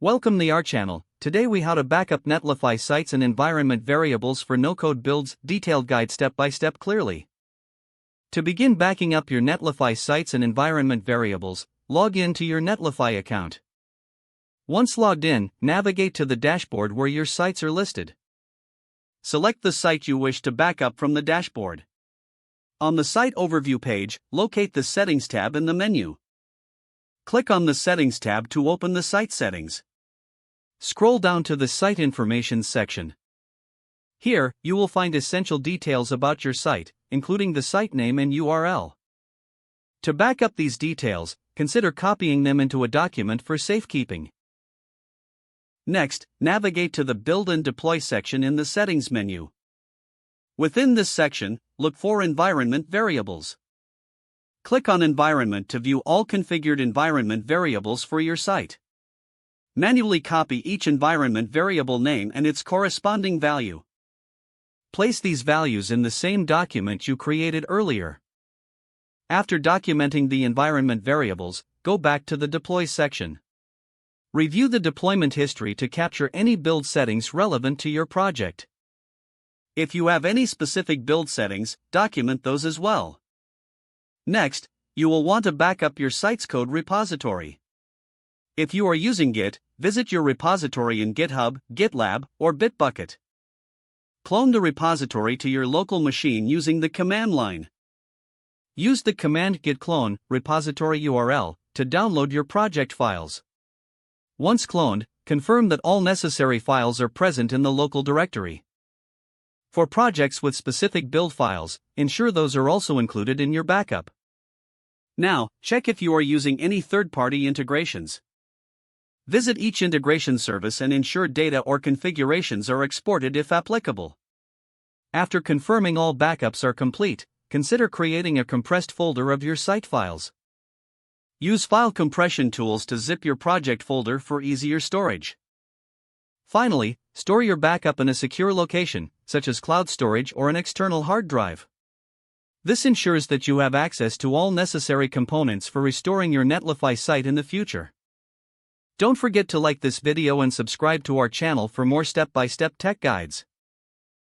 Welcome to our channel. Today we how to backup Netlify sites and environment variables for no-code builds, detailed guide step-by-step clearly. To begin backing up your Netlify sites and environment variables, log in to your Netlify account. Once logged in, navigate to the dashboard where your sites are listed. Select the site you wish to backup from the dashboard. On the Site Overview page, locate the Settings tab in the menu. Click on the Settings tab to open the site settings. Scroll down to the Site Information section. Here, you will find essential details about your site, including the site name and URL. To back up these details, consider copying them into a document for safekeeping. Next, navigate to the Build and Deploy section in the Settings menu. Within this section, look for Environment Variables. Click on Environment to view all configured environment variables for your site. Manually copy each environment variable name and its corresponding value. Place these values in the same document you created earlier. After documenting the environment variables, go back to the Deploy section. Review the deployment history to capture any build settings relevant to your project. If you have any specific build settings, document those as well. Next, you will want to back up your site's code repository. If you are using Git, visit your repository in GitHub, GitLab, or Bitbucket. Clone the repository to your local machine using the command line. Use the command git clone repository URL to download your project files. Once cloned, confirm that all necessary files are present in the local directory. For projects with specific build files, ensure those are also included in your backup. Now, check if you are using any third-party integrations. Visit each integration service and ensure data or configurations are exported if applicable. After confirming all backups are complete, consider creating a compressed folder of your site files. Use file compression tools to zip your project folder for easier storage. Finally, store your backup in a secure location, such as cloud storage or an external hard drive. This ensures that you have access to all necessary components for restoring your Netlify site in the future. Don't forget to like this video and subscribe to our channel for more step-by-step tech guides.